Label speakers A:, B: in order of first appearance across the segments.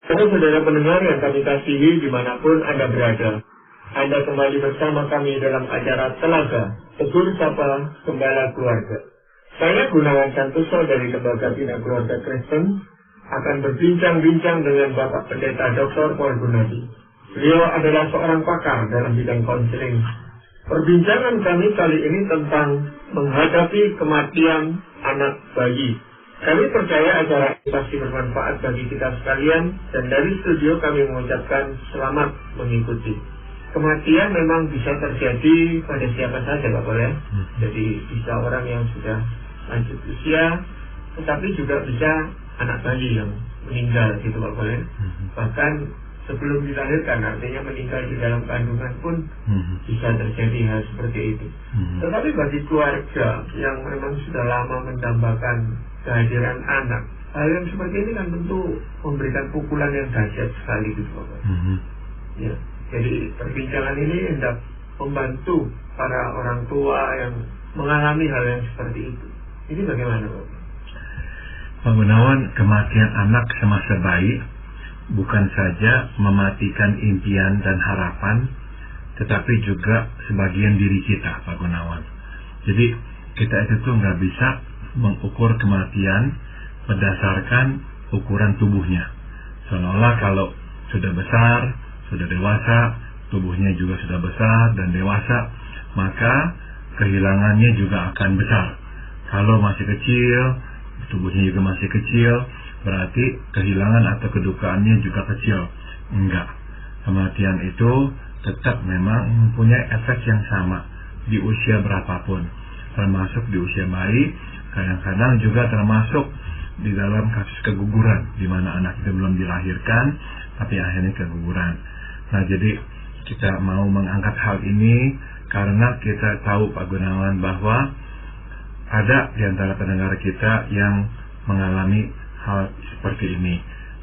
A: Saudara pendengar yang kami kasihi dimanapun Anda berada, Anda kembali bersama kami dalam acara Telaga, Tegur Sapa Gembala Keluarga. Saya Gunawan Santoso dari Lembaga Bina Keluarga Kristen akan berbincang-bincang dengan Bapak Pendeta Dr. Paul Gunadi. Beliau adalah seorang pakar dalam bidang konseling. Perbincangan kami kali ini tentang menghadapi kematian anak bayi. Kami percaya acara ini pasti bermanfaat bagi kita sekalian, dan dari studio kami mengucapkan selamat mengikuti. Kematian memang bisa terjadi pada siapa saja, Pak Paul, ya. Jadi bisa orang yang sudah lanjut usia, tetapi juga bisa anak bayi yang meninggal gitu, Pak Paul, ya. Bahkan sebelum dilahirkan, artinya meninggal di dalam kandungan pun bisa terjadi hal seperti itu. Tetapi bagi keluarga yang memang sudah lama mendambakan kehadiran anak, hal yang seperti ini kan tentu memberikan pukulan yang dahsyat sekali gitu, Pak. Ya, jadi perbincangan ini hendak membantu para orang tua yang mengalami hal yang seperti itu. Ini bagaimana, Pak?
B: Pak Gunawan, kematian anak semasa bayi bukan saja mematikan impian dan harapan, tetapi juga sebagian diri kita, Pak Gunawan. Jadi kita itu tuh nggak bisa mengukur kematian berdasarkan ukuran tubuhnya. Seolah-olah kalau sudah besar, sudah dewasa, tubuhnya juga sudah besar dan dewasa, maka kehilangannya juga akan besar. Kalau masih kecil, tubuhnya juga masih kecil, berarti kehilangan atau kedukaannya juga kecil. Enggak. Kematian itu tetap memang mempunyai efek yang sama di usia berapapun, termasuk di usia bayi. Kadang-kadang juga termasuk di dalam kasus keguguran, di mana anak itu belum dilahirkan, tapi akhirnya keguguran. Nah, jadi kita mau mengangkat hal ini karena kita tahu, Pak Gunawan, bahwa ada di antara pendengar kita yang mengalami hal seperti ini.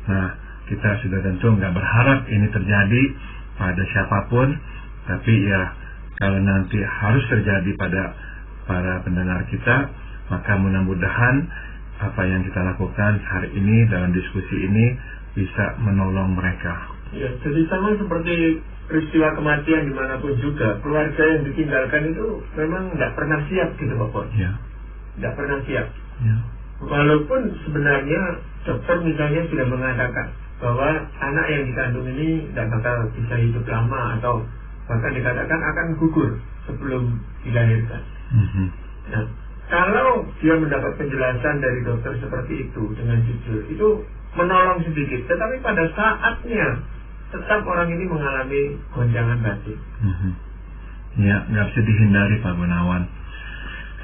B: Nah, kita sudah tentu nggak berharap ini terjadi pada siapapun, tapi ya kalau nanti harus terjadi pada para pendengar kita, maka mudah-mudahan apa yang kita lakukan hari ini dalam diskusi ini bisa menolong mereka.
A: Ya, jadi sama seperti peristiwa kematian dimanapun juga, keluarga yang ditinggalkan itu memang nggak pernah siap gitu, Pak Paul.
B: Ya.
A: Nggak pernah siap.
B: Ya.
A: Walaupun sebenarnya dokter misalnya sudah mengatakan bahwa anak yang dikandung ini tidak bakal bisa hidup lama, atau bahkan dikatakan akan gugur sebelum dilahirkan. Nah, kalau dia mendapat penjelasan dari dokter seperti itu dengan jujur, itu menolong sedikit. Tetapi pada saatnya tetap orang ini mengalami goncangan batin.
B: Ya, nggak bisa dihindari, Pak Gunawan.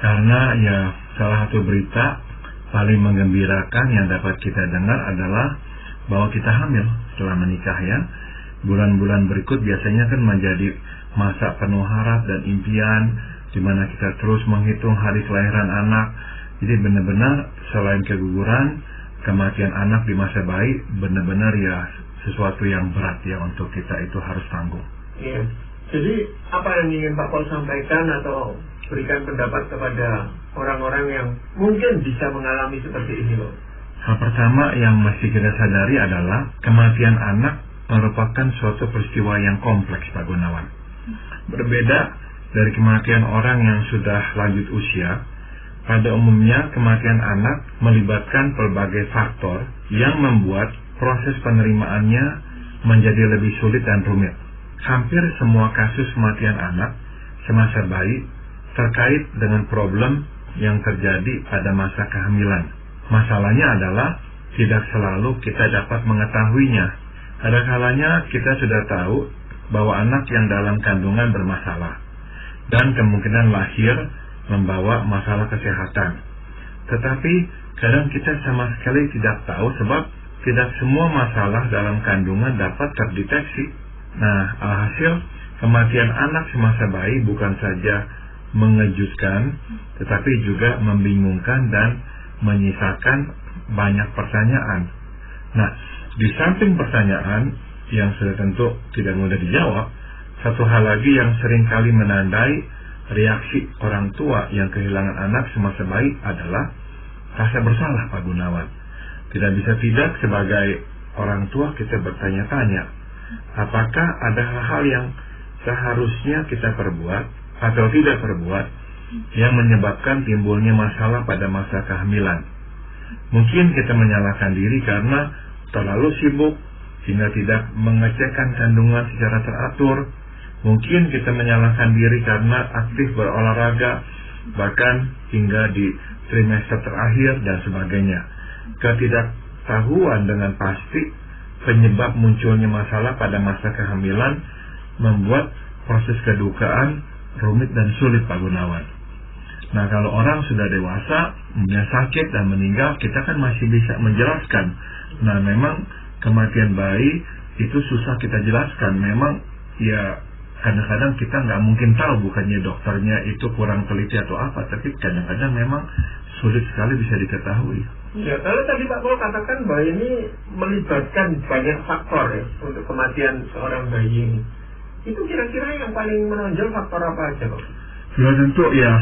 B: Karena ya salah satu berita paling menggembirakan yang dapat kita dengar adalah bahwa kita hamil setelah menikah, ya. Bulan-bulan berikut biasanya kan menjadi masa penuh harap dan impian, di mana kita terus menghitung hari kelahiran anak. Jadi benar-benar selain keguguran, kematian anak di masa bayi benar-benar ya sesuatu yang berat ya untuk kita itu harus tanggung.
A: Iya. Jadi apa yang ingin Pak Paul sampaikan atau berikan pendapat kepada orang-orang yang mungkin bisa mengalami seperti ini, Pak?
B: Hal pertama yang mesti kita sadari adalah kematian anak merupakan suatu peristiwa yang kompleks, Pak Gunawan. Berbeda dari kematian orang yang sudah lanjut usia, pada umumnya kematian anak melibatkan berbagai faktor yang membuat proses penerimaannya menjadi lebih sulit dan rumit. Hampir semua kasus kematian anak semasa bayi terkait dengan problem yang terjadi pada masa kehamilan. Masalahnya adalah tidak selalu kita dapat mengetahuinya. Ada kalanya kita sudah tahu bahwa anak yang dalam kandungan bermasalah dan kemungkinan lahir membawa masalah kesehatan. Tetapi kadang kita sama sekali tidak tahu, sebab tidak semua masalah dalam kandungan dapat terdeteksi. Nah, alhasil kematian anak semasa bayi bukan saja mengejutkan, tetapi juga membingungkan dan menyisakan banyak pertanyaan. Nah, di samping pertanyaan yang sudah tentu tidak mudah dijawab, satu hal lagi yang seringkali menandai reaksi orang tua yang kehilangan anak semasa bayi adalah rasa bersalah, Pak Gunawan. Tidak bisa tidak sebagai orang tua kita bertanya-tanya, apakah ada hal-hal yang seharusnya kita perbuat atau tidak perbuat yang menyebabkan timbulnya masalah pada masa kehamilan. Mungkin kita menyalahkan diri karena terlalu sibuk sehingga tidak mengecekkan kandungan secara teratur. Mungkin kita menyalahkan diri karena aktif berolahraga bahkan hingga di trimester terakhir dan sebagainya. Ketidaktahuan dengan pasti penyebab munculnya masalah pada masa kehamilan membuat proses kedukaan rumit dan sulit, Pak Gunawan. Nah, kalau orang sudah dewasa, punya sakit dan meninggal, kita kan masih bisa menjelaskan. Nah, memang kematian bayi itu susah kita jelaskan. Memang ya kadang-kadang kita nggak mungkin tahu, bukannya dokternya itu kurang teliti atau apa, tapi kadang-kadang memang sulit sekali bisa diketahui.
A: Ya, kalau tadi Pak Paul katakan bahwa ini melibatkan banyak faktor ya untuk kematian seorang bayi ini. Itu kira-kira yang paling menonjol faktor apa aja, Pak?
B: Ya tentu ya,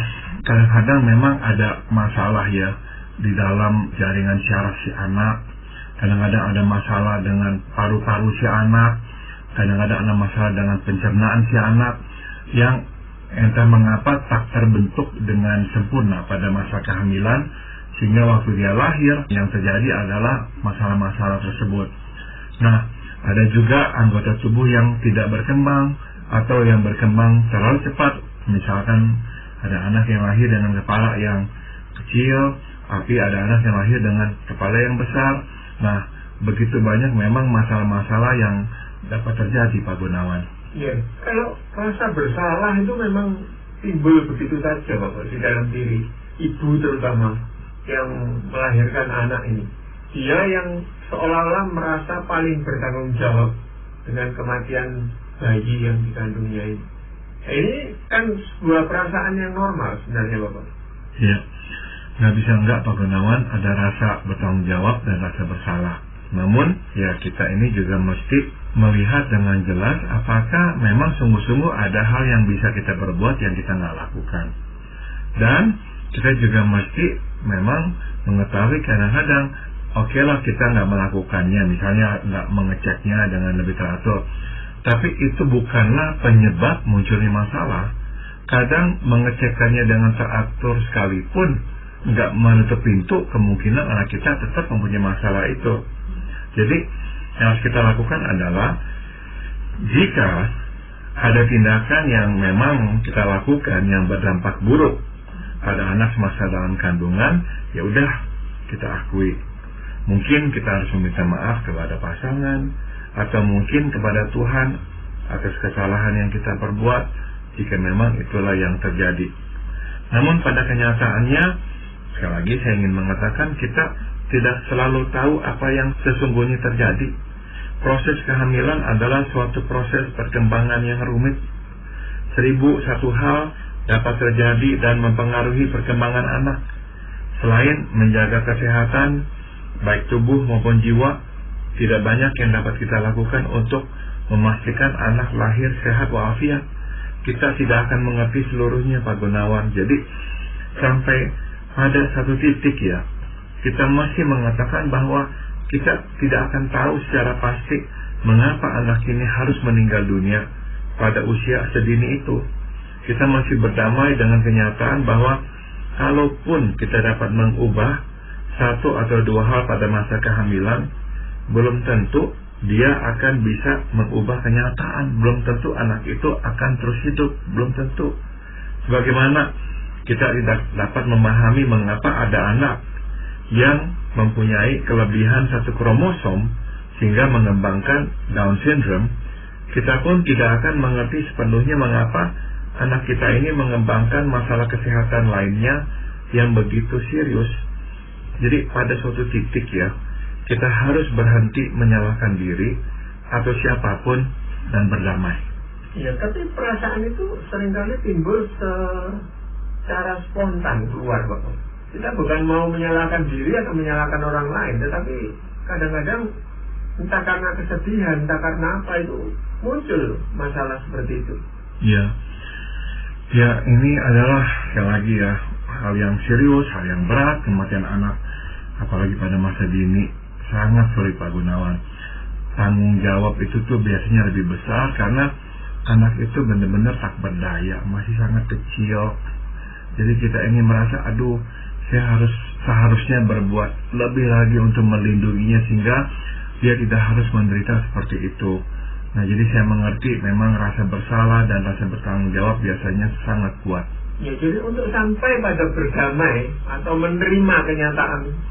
B: kadang-kadang memang ada masalah ya di dalam jaringan syaraf si anak. Kadang-kadang ada masalah dengan paru-paru si anak. Kadang-kadang ada masalah dengan pencernaan si anak yang entah mengapa tak terbentuk dengan sempurna pada masa kehamilan, sehingga waktu dia lahir yang terjadi adalah masalah-masalah tersebut. Nah, ada juga anggota tubuh yang tidak berkembang atau yang berkembang terlalu cepat. Misalkan ada anak yang lahir dengan kepala yang kecil, tapi ada anak yang lahir dengan kepala yang besar. Nah, begitu banyak memang masalah-masalah yang dapat terjadi, Pak Gunawan.
A: Iya, kalau rasa bersalah itu memang timbul begitu saja, Bapak, di dalam diri ibu terutama yang melahirkan anak ini. Dia yang seolah-olah merasa paling bertanggung jawab dengan kematian bayi yang dikandungnya ini. Ini kan sebuah perasaan yang normal sebenarnya, Bapak.
B: Iya, nggak bisa enggak, Pak Gunawan, ada rasa bertanggung jawab dan rasa bersalah. Namun, ya kita ini juga mesti melihat dengan jelas apakah memang sungguh-sungguh ada hal yang bisa kita perbuat yang kita nggak lakukan. Dan kita juga mesti memang mengetahui kadang-kadang, oke lah kita nggak melakukannya, misalnya nggak mengeceknya dengan lebih teratur. Tapi itu bukanlah penyebab munculnya masalah. Kadang mengecekkannya dengan teratur sekalipun nggak menutup pintu kemungkinan anak kita tetap mempunyai masalah itu. Jadi yang harus kita lakukan adalah jika ada tindakan yang memang kita lakukan yang berdampak buruk pada anak semasa dalam kandungan, ya udah kita akui. Mungkin kita harus meminta maaf kepada pasangan, atau mungkin kepada Tuhan atas kesalahan yang kita perbuat jika memang itulah yang terjadi. Namun pada kenyataannya, sekali lagi saya ingin mengatakan, kita tidak selalu tahu apa yang sesungguhnya terjadi. Proses kehamilan adalah suatu proses perkembangan yang rumit. 1001 hal dapat terjadi dan mempengaruhi perkembangan anak. Selain menjaga kesehatan baik tubuh maupun jiwa, tidak banyak yang dapat kita lakukan untuk memastikan anak lahir sehat walafiat. Kita tidak akan mengerti seluruhnya, Pak Gunawan. Jadi sampai pada satu titik ya, kita masih mengatakan bahwa kita tidak akan tahu secara pasti mengapa anak ini harus meninggal dunia pada usia sedini itu. Kita masih berdamai dengan kenyataan bahwa kalaupun kita dapat mengubah satu atau dua hal pada masa kehamilan, belum tentu dia akan bisa mengubah kenyataan. Belum tentu anak itu akan terus hidup. Belum tentu. Sebagaimana kita tidak dapat memahami mengapa ada anak yang mempunyai kelebihan satu kromosom sehingga mengembangkan Down syndrome, kita pun tidak akan mengerti sepenuhnya mengapa anak kita ini mengembangkan masalah kesehatan lainnya yang begitu serius. Jadi pada suatu titik ya, kita harus berhenti menyalahkan diri atau siapapun dan berdamai.
A: Ya, tapi perasaan itu seringkali timbul secara spontan keluar, Bapak. Kita bukan mau menyalahkan diri atau menyalahkan orang lain, tetapi kadang-kadang entah karena kesedihan, entah karena apa itu muncul masalah seperti itu.
B: Ya, ya ini adalah sekali lagi ya hal yang serius, hal yang berat. Kematian anak, apalagi pada masa dini, sangat sulit, Pak Gunawan. tanggung jawab itu tuh biasanya lebih besar, karena anak itu benar-benar tak berdaya, masih sangat kecil. Jadi kita ini merasa, aduh, saya seharusnya berbuat lebih lagi untuk melindunginya sehingga dia tidak harus menderita seperti itu. Nah, jadi saya mengerti memang rasa bersalah dan rasa bertanggung jawab biasanya sangat kuat.
A: Ya, jadi untuk sampai pada berdamai atau menerima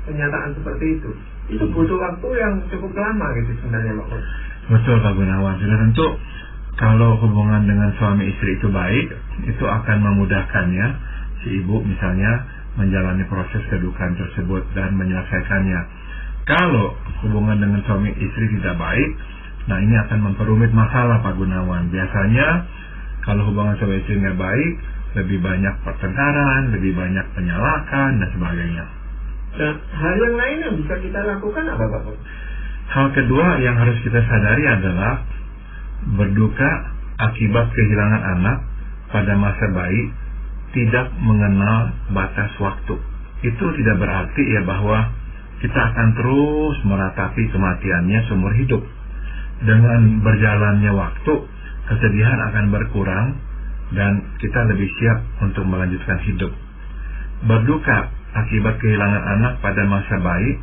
A: kenyataan seperti itu butuh waktu yang cukup lama gitu sebenarnya, Pak.
B: Betul, Pak Gunawan. Sudah tentu kalau hubungan dengan suami istri itu baik, itu akan memudahkannya si ibu misalnya menjalani proses kedukaan tersebut dan menyelesaikannya. Kalau hubungan dengan suami istri tidak baik, nah ini akan memperumit masalah, Pak Gunawan. Biasanya kalau hubungan suami istri tidak baik, lebih banyak pertengkaran, lebih banyak penyalahan dan sebagainya.
A: Nah, hal yang lain yang bisa kita lakukan apa, Pak?
B: Hal kedua yang harus kita sadari adalah berduka akibat kehilangan anak pada masa bayi tidak mengenal batas waktu. Itu tidak berarti ya bahwa kita akan terus meratapi kematiannya seumur hidup. Dengan berjalannya waktu, kesedihan akan berkurang dan kita lebih siap untuk melanjutkan hidup. Berduka akibat kehilangan anak pada masa bayi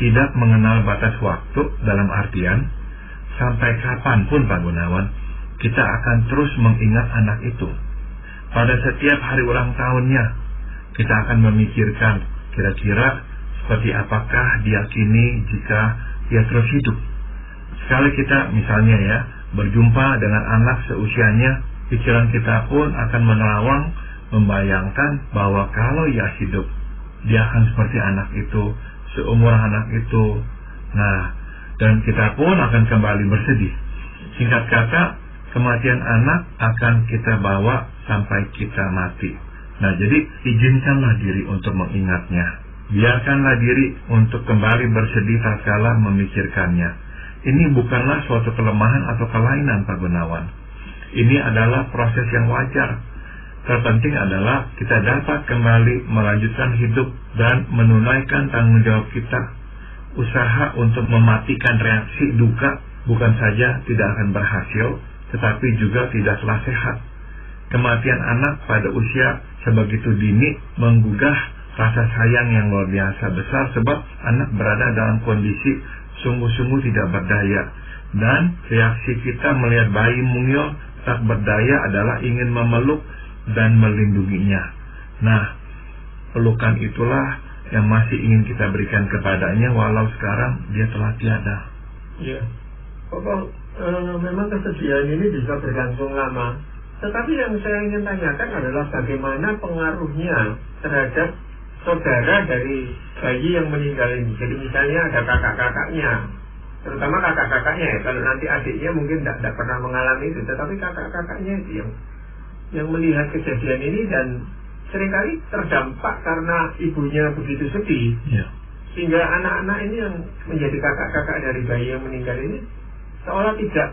B: tidak mengenal batas waktu, dalam artian sampai kapanpun, Pak Gunawan, kita akan terus mengingat anak itu. Pada setiap hari ulang tahunnya, kita akan memikirkan kira-kira seperti apakah dia kini jika dia terus hidup. Sekali kita misalnya ya berjumpa dengan anak seusianya, pikiran kita pun akan menerawang membayangkan bahwa kalau ia hidup, dia akan seperti anak itu, seumur anak itu. Nah, dan kita pun akan kembali bersedih. Singkat kata, kematian anak akan kita bawa sampai kita mati. Nah, jadi izinkanlah diri untuk mengingatnya. Biarkanlah diri untuk kembali bersedih tatkala memikirkannya. Ini bukanlah suatu kelemahan atau kelainan, Pak Gunawan. Ini adalah proses yang wajar. Terpenting adalah kita dapat kembali melanjutkan hidup dan menunaikan tanggung jawab kita. Usaha untuk mematikan reaksi duka bukan saja tidak akan berhasil, tetapi juga tidaklah sehat. Kematian anak pada usia sebegitu dini menggugah rasa sayang yang luar biasa besar, sebab anak berada dalam kondisi sungguh-sungguh tidak berdaya. Dan reaksi kita melihat bayi mungil tak berdaya adalah ingin memeluk dan melindunginya. Nah, pelukan itulah yang masih ingin kita berikan kepadanya walau sekarang dia telah tiada.
A: Ya, memang kesedihan ini bisa berlangsung lama. Tetapi yang saya ingin tanyakan adalah bagaimana pengaruhnya terhadap saudara dari bayi yang meninggal ini. Jadi misalnya ada kakak-kakaknya, terutama kakak-kakaknya ya. Kalau nanti adiknya mungkin tidak pernah mengalami itu, tetapi kakak-kakaknya itu yang melihat kejadian ini dan seringkali terdampak karena ibunya begitu sedih,
B: ya.
A: Sehingga anak-anak ini yang menjadi kakak-kakak dari bayi yang meninggal ini seolah tidak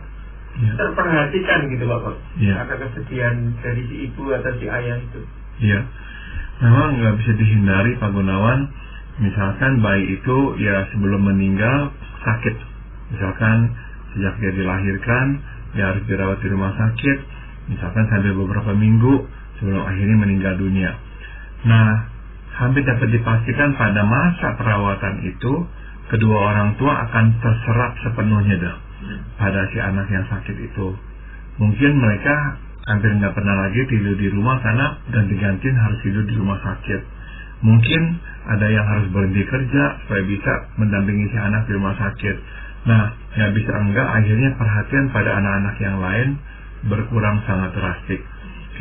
A: terperhatikan gitu, Bapak, karena kesedihan dari si ibu atau si ayah itu.
B: Iya, memang nggak bisa dihindari, Pak Gunawan. Misalkan bayi itu ya sebelum meninggal sakit, misalkan sejak dia dilahirkan dia harus dirawat di rumah sakit, misalkan sampai beberapa minggu sebelum akhirnya meninggal dunia. Nah, hampir dapat dipastikan pada masa perawatan itu kedua orang tua akan terserap sepenuhnya pada si anak yang sakit itu. Mungkin mereka hampir nggak pernah lagi tidur di rumah karena ganti-gantian harus tidur di rumah sakit. Mungkin ada yang harus berhenti kerja supaya bisa mendampingi si anak di rumah sakit. Nah, nggak bisa enggak, akhirnya perhatian pada anak-anak yang lain berkurang sangat drastis.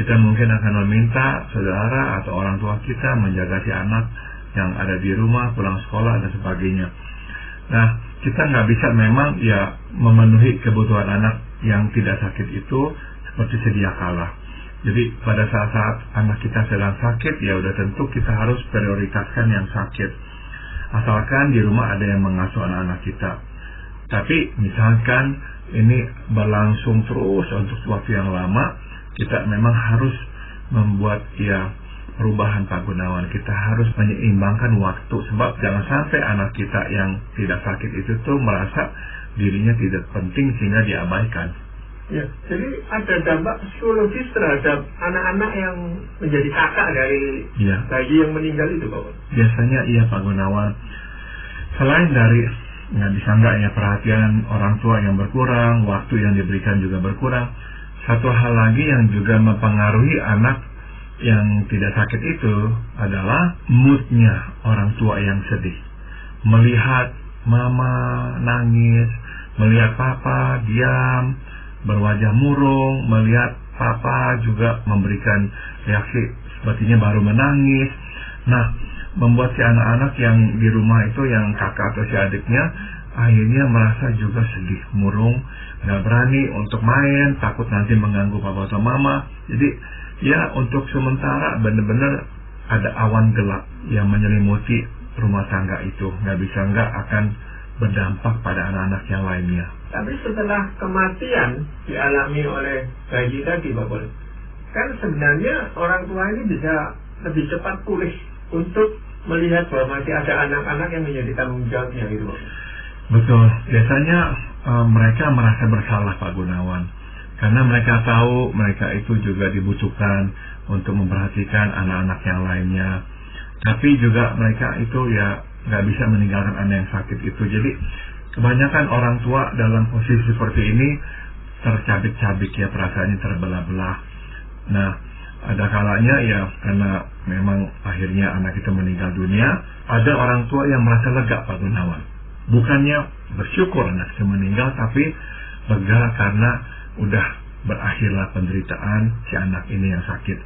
B: Kita mungkin akan meminta saudara atau orang tua kita menjaga si anak yang ada di rumah, pulang sekolah dan sebagainya. Nah, kita nggak bisa memang ya memenuhi kebutuhan anak yang tidak sakit itu seperti sedia kala. Jadi pada saat-saat anak kita sedang sakit, ya udah tentu kita harus prioritaskan yang sakit. Asalkan di rumah ada yang mengasuh anak-anak kita. Tapi misalkan ini berlangsung terus untuk waktu yang lama, kita memang harus membuat ya perubahan Pak Gunawan. Kita harus menyeimbangkan waktu, sebab jangan sampai anak kita yang tidak sakit itu tuh merasa dirinya tidak penting sehingga diabaikan.
A: Ya, jadi ada dampak psikologis terhadap anak-anak yang menjadi kakak dari bayi yang meninggal itu, Pak.
B: Biasanya iya, Pak Gunawan. Selain dari nggak bisa nggak ya perhatian orang tua yang berkurang, waktu yang diberikan juga berkurang. Satu hal lagi yang juga mempengaruhi anak yang tidak sakit itu adalah moodnya orang tua yang sedih. Melihat mama nangis, melihat papa diam, berwajah murung, melihat papa juga memberikan reaksi sepertinya baru menangis. Nah, membuat si anak-anak yang di rumah itu, yang kakak atau si adiknya, akhirnya merasa juga sedih, murung, nggak berani untuk main, takut nanti mengganggu papa atau mama. Jadi ya untuk sementara benar-benar ada awan gelap yang menyelimuti rumah tangga itu, nggak bisa nggak akan berdampak pada anak-anak yang lainnya.
A: Tapi setelah kematian dialami oleh bayi tadi, Pak Pol, kan sebenarnya orang tua ini bisa lebih cepat pulih untuk melihat bahwa masih ada anak-anak yang menjadi tanggung jawabnya gitu, Pak.
B: Betul, biasanya mereka merasa bersalah, Pak Gunawan, karena mereka tahu mereka itu juga dibutuhkan untuk memperhatikan anak-anak yang lainnya. Tapi juga mereka itu ya nggak bisa meninggalkan anak yang sakit itu. Jadi kebanyakan orang tua dalam posisi seperti ini tercabik-cabik ya, perasaannya terbelah-belah. Nah, ada kalanya ya karena memang akhirnya anak itu meninggal dunia, ada orang tua yang merasa lega, Pak Gunawan. Bukannya bersyukur anak itu meninggal, tapi lega karena udah berakhirlah penderitaan si anak ini yang sakit.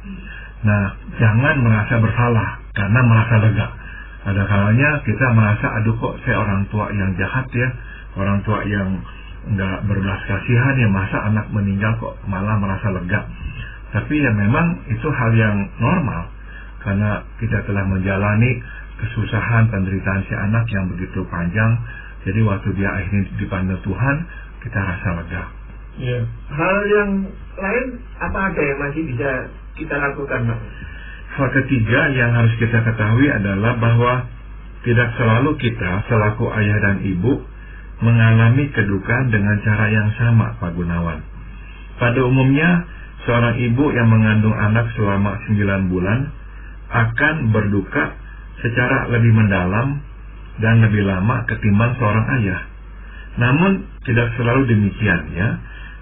B: Nah, jangan merasa bersalah karena merasa lega. Ada kalanya kita merasa, aduh kok saya orang tua yang jahat ya, orang tua yang nggak berbelas kasihan ya, masa anak meninggal kok malah merasa lega. Tapi ya memang itu hal yang normal, karena kita telah menjalani kesusahan penderitaan si anak yang begitu panjang. Jadi waktu dia akhirnya dipanggil Tuhan, kita rasa lega.
A: Ya. Hal yang lain apa ada yang masih bisa kita lakukan, Pak?
B: Hal ketiga yang harus kita ketahui adalah bahwa tidak selalu kita selaku ayah dan ibu mengalami kedukaan dengan cara yang sama, Pak Gunawan. Pada umumnya, seorang ibu yang mengandung anak selama 9 bulan akan berduka secara lebih mendalam dan lebih lama ketimbang seorang ayah. Namun tidak selalu demikian ya.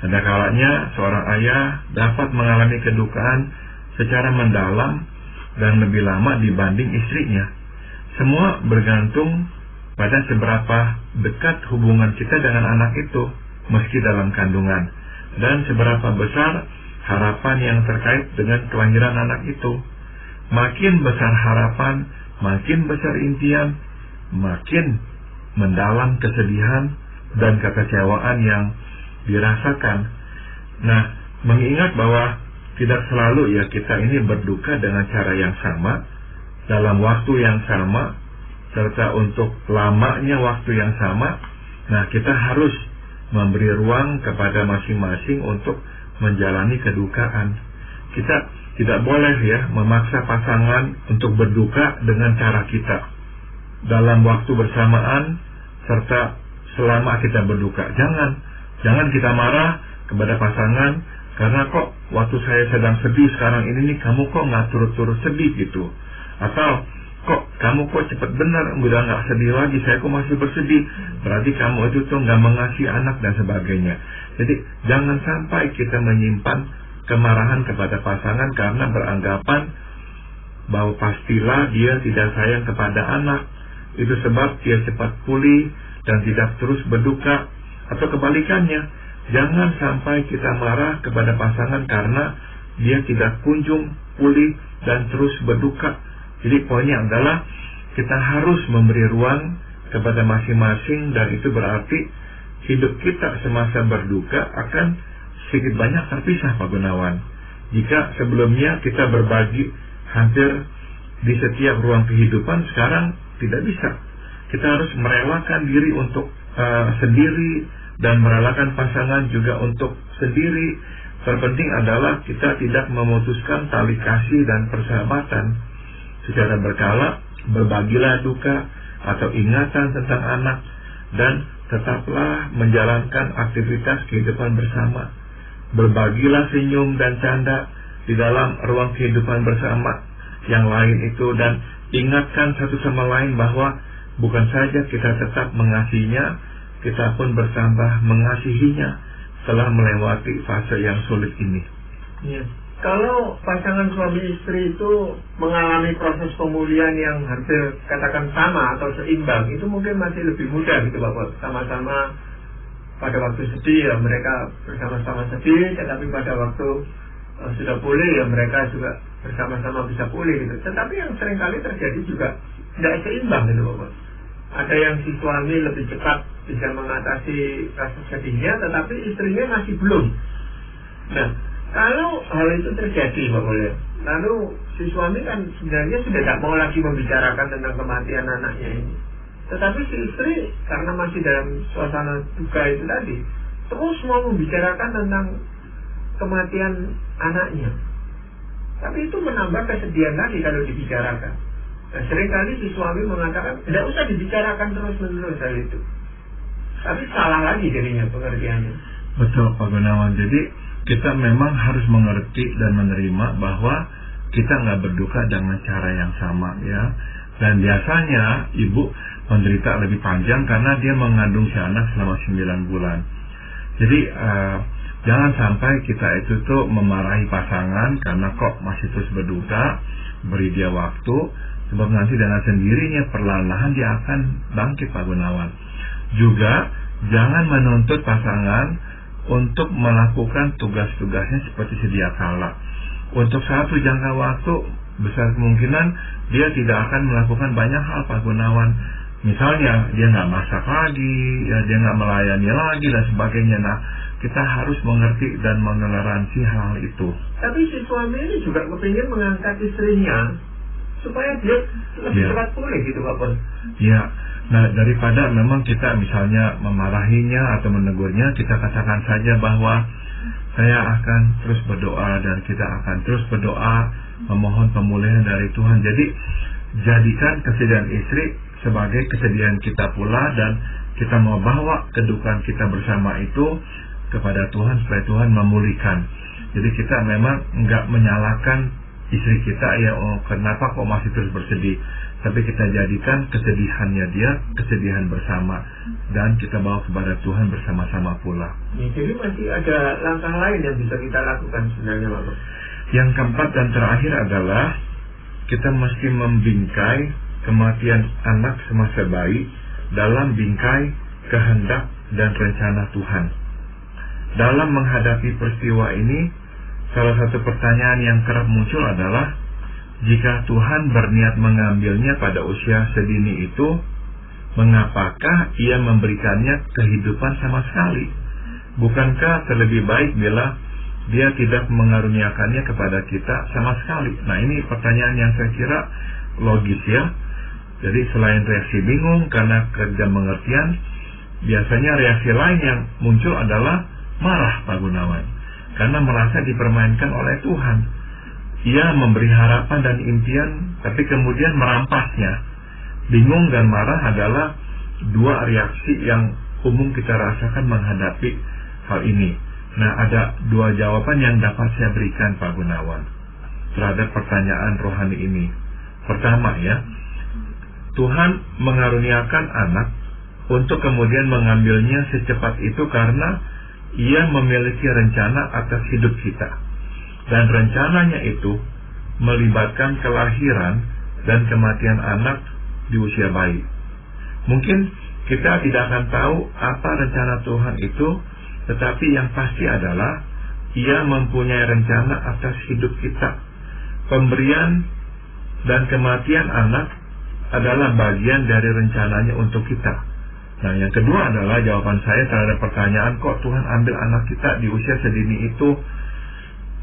B: Ada kalanya seorang ayah dapat mengalami kedukaan secara mendalam dan lebih lama dibanding istrinya. Semua bergantung pada seberapa dekat hubungan kita dengan anak itu meski dalam kandungan, dan seberapa besar harapan yang terkait dengan kelahiran anak itu. Makin besar harapan, makin besar impian, makin mendalam kesedihan dan kekecewaan yang dirasakan. Nah, mengingat bahwa tidak selalu ya kita ini berduka dengan cara yang sama, dalam waktu yang sama, serta untuk lamanya waktu yang sama. Nah, kita harus memberi ruang kepada masing-masing untuk menjalani kedukaan. Kita tidak boleh ya memaksa pasangan untuk berduka dengan cara kita dalam waktu bersamaan serta selama kita berduka. Jangan kita marah kepada pasangan karena kok waktu saya sedang sedih sekarang ini nih kamu kok nggak turut-turut sedih gitu, atau kok kamu kok cepet benar udah nggak sedih lagi, saya kok masih bersedih, berarti kamu itu tuh nggak mengasihi anak dan sebagainya. Jadi jangan sampai kita menyimpan kemarahan kepada pasangan karena beranggapan bahwa pastilah dia tidak sayang kepada anak, itu sebab dia cepat pulih dan tidak terus berduka. Atau kebalikannya, jangan sampai kita marah kepada pasangan karena dia tidak kunjung pulih dan terus berduka. Jadi poinnya adalah kita harus memberi ruang kepada masing-masing, dan itu berarti hidup kita semasa berduka akan sedikit banyak terpisah, Pak Gunawan. Jika sebelumnya kita berbagi hampir di setiap ruang kehidupan, sekarang tidak bisa. Kita harus merelakan diri untuk sendiri, dan merelakan pasangan juga untuk sendiri. Terpenting adalah kita tidak memutuskan tali kasih dan persahabatan. Secara berkala, berbagilah duka atau ingatan tentang anak, dan tetaplah menjalankan aktivitas kehidupan bersama. Berbagilah senyum dan canda di dalam ruang kehidupan bersama yang lain itu, dan ingatkan satu sama lain bahwa bukan saja kita tetap mengasihinya, kita pun bertambah mengasihinya setelah melewati fase yang sulit ini.
A: Ya. Kalau pasangan suami istri itu mengalami proses pemulihan yang hampir katakan sama atau seimbang, itu mungkin masih lebih mudah gitu Bapak. Sama-sama pada waktu sedih ya mereka bersama-sama sedih, tetapi pada waktu sudah pulih ya mereka juga bersama-sama bisa pulih gitu. Tetapi yang seringkali terjadi juga tidak seimbang gitu Bapak. Ada yang si suami lebih cepat bisa mengatasi rasa sedihnya, tetapi istrinya masih belum. Nah, kalau hal itu terjadi Bapak ya, lalu si suami kan sebenarnya sudah tidak mau lagi membicarakan tentang kematian anaknya ini, tetapi si istri karena masih dalam suasana duka itu tadi, terus mau membicarakan tentang kematian anaknya. Tapi itu menambah kesedihan lagi kalau dibicarakan. Nah, seringkali si suami mengatakan tidak usah dibicarakan terus-menerus hal itu, tapi salah lagi jadinya pengertiannya.
B: Betul Pak Gunawan. Jadi kita memang harus mengerti dan menerima bahwa kita nggak berduka dengan cara yang sama ya. Dan biasanya ibu menderita lebih panjang karena dia mengandung si anak selama 9 bulan. Jadi jangan sampai kita itu tuh memarahi pasangan karena kok masih terus berduka. Beri dia waktu, sebab nanti dengan sendirinya perlahan-lahan dia akan bangkit Pak Gunawan. Juga jangan menuntut pasangan untuk melakukan tugas-tugasnya seperti sedia kala. Untuk satu jangka waktu besar kemungkinan dia tidak akan melakukan banyak hal Pak Gunawan. Misalnya dia nggak masak lagi, ya dia nggak melayani lagi dan sebagainya. Nah, kita harus mengerti dan menoleransi hal itu.
A: Tapi si suami ini juga kepingin mengangkat istrinya supaya dia lebih cepat pulih gitu Pak Pun.
B: Ya. Nah, daripada memang kita misalnya memarahinya atau menegurnya, kita katakan saja bahwa saya akan terus berdoa dan kita akan terus berdoa memohon pemulihan dari Tuhan. Jadi jadikan kesedihan istri sebagai kesedihan kita pula, dan kita mau bawa kedukaan kita bersama itu kepada Tuhan supaya Tuhan memulihkan. Jadi kita memang enggak menyalahkan istri kita ya, oh kenapa kok masih terus bersedih, tapi kita jadikan kesedihannya dia kesedihan bersama, dan kita bawa kepada Tuhan bersama-sama pula.
A: Ya, jadi masih ada langkah lain yang bisa kita lakukan sebenarnya Bapak.
B: Yang keempat dan terakhir adalah kita mesti membingkai kematian anak semasa bayi dalam bingkai kehendak dan rencana Tuhan. Dalam menghadapi peristiwa ini, salah satu pertanyaan yang kerap muncul adalah, jika Tuhan berniat mengambilnya pada usia sedini itu, mengapakah Ia memberikannya kehidupan sama sekali? Bukankah terlebih baik bila Dia tidak mengaruniakannya kepada kita sama sekali? Nah, ini pertanyaan yang saya kira logis ya. Jadi selain reaksi bingung karena ketidakmengertian, biasanya reaksi lain yang muncul adalah marah Pak Gunawan, karena merasa dipermainkan oleh Tuhan. Ia memberi harapan dan impian, tapi kemudian merampasnya. Bingung dan marah adalah dua reaksi yang umum kita rasakan menghadapi hal ini. Nah, ada dua jawaban yang dapat saya berikan Pak Gunawan terhadap pertanyaan rohani ini. Pertama ya, Tuhan mengaruniakan anak untuk kemudian mengambilnya secepat itu karena Ia memiliki rencana atas hidup kita. Dan rencananya itu melibatkan kelahiran dan kematian anak di usia bayi. Mungkin kita tidak akan tahu apa rencana Tuhan itu, tetapi yang pasti adalah Ia mempunyai rencana atas hidup kita. Pemberian dan kematian anak adalah bagian dari rencananya untuk kita. Nah, yang kedua adalah jawaban saya terhadap pertanyaan, kok Tuhan ambil anak kita di usia sedini itu?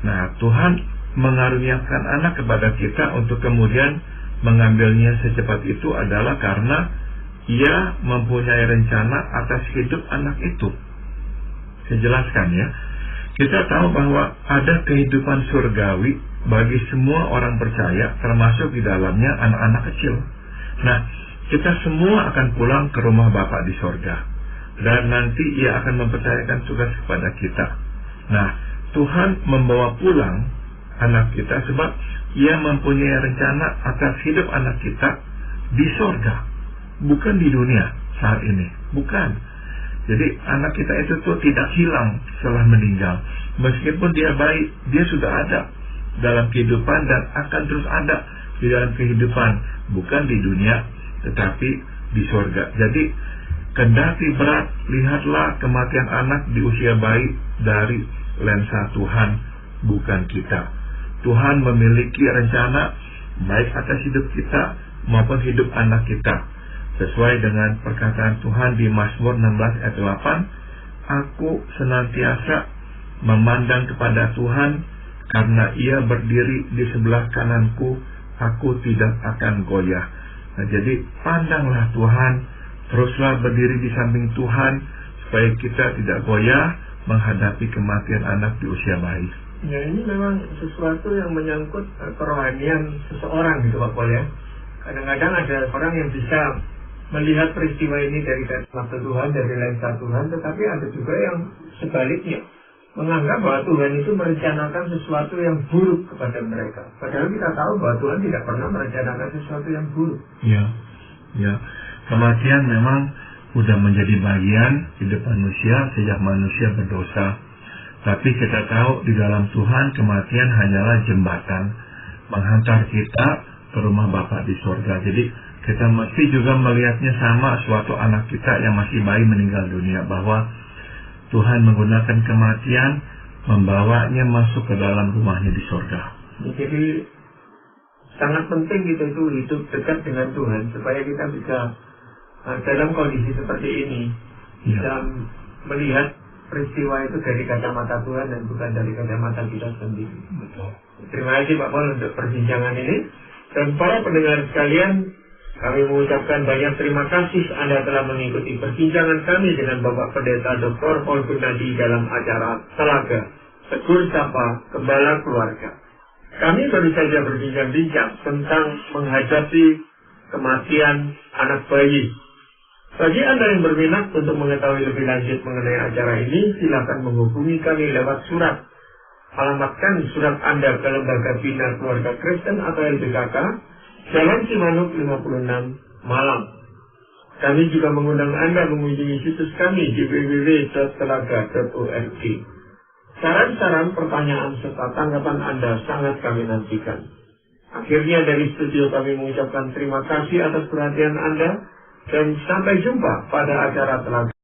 B: Nah, Tuhan mengaruniakan anak kepada kita untuk kemudian mengambilnya secepat itu adalah karena Ia mempunyai rencana atas hidup anak itu. Saya jelaskan ya. kita tahu bahwa ada kehidupan surgawi bagi semua orang percaya, termasuk di dalamnya anak-anak kecil. Nah, kita semua akan pulang ke rumah Bapa di sorga, dan nanti Ia akan mempercayakan tugas kepada kita. Nah, Tuhan membawa pulang anak kita sebab Ia mempunyai rencana atas hidup anak kita di sorga, bukan di dunia saat ini, bukan. Jadi anak kita itu tuh tidak hilang setelah meninggal. Meskipun dia baik, dia sudah ada dalam kehidupan dan akan terus ada di dalam kehidupan, bukan di dunia tetapi di sorga. Jadi kendati berat, lihatlah kematian anak di usia bayi dari lensa Tuhan, bukan kita. Tuhan memiliki rencana baik atas hidup kita maupun hidup anak kita. Sesuai dengan perkataan Tuhan di Mazmur 16 ayat 8, aku senantiasa memandang kepada Tuhan, karena Ia berdiri di sebelah kananku, aku tidak akan goyah. Nah, jadi pandanglah Tuhan, teruslah berdiri di samping Tuhan, supaya kita tidak goyah menghadapi kematian anak di usia bayi.
A: Ya, ini memang sesuatu yang menyangkut kerohanian seseorang gitu Pak Paul ya. Kadang-kadang ada orang yang bisa melihat peristiwa ini dari kacamata Tuhan, dari lensa Tuhan, tetapi ada juga yang sebaliknya, menganggap bahwa Tuhan itu merencanakan sesuatu yang buruk kepada mereka. Padahal kita tahu bahwa Tuhan tidak pernah merencanakan sesuatu yang buruk.
B: Ya. Kematian memang sudah menjadi bagian hidup manusia sejak manusia berdosa. Tapi kita tahu di dalam Tuhan kematian hanyalah jembatan menghantar kita ke rumah Bapa di sorga. Jadi kita mesti juga melihatnya sama suatu anak kita yang masih bayi meninggal dunia, bahwa Tuhan menggunakan kematian membawanya masuk ke dalam rumahnya di sorga.
A: Jadi sangat penting kita itu hidup dekat dengan Tuhan supaya kita bisa dalam kondisi seperti ini bisa melihat peristiwa itu dari kacamata Tuhan dan bukan dari kacamata kita sendiri.
B: Betul.
A: Terima kasih Pak Paul untuk perbincangan ini. Dan para pendengar sekalian, kami mengucapkan banyak terima kasih Anda telah mengikuti perbincangan kami dengan Bapak Pendeta Dr. Paul Gunadi dalam acara Telaga Tegur Sapa Gembala Keluarga. Kami baru saja berbincang-bincang tentang menghadapi kematian anak bayi. Bagi Anda yang berminat untuk mengetahui lebih lanjut mengenai acara ini, silakan menghubungi kami lewat surat. Alamatkan surat Anda ke Lembaga Bina Keluarga Kristen atau LBKK, Jalan Cimanuk 56, Malang. Kami juga mengundang Anda mengunjungi situs kami di www.telaga.org. Saran-saran, pertanyaan, serta tanggapan Anda sangat kami nantikan. Akhirnya dari studio kami mengucapkan terima kasih atas perhatian Anda, dan sampai jumpa pada acara Telaga.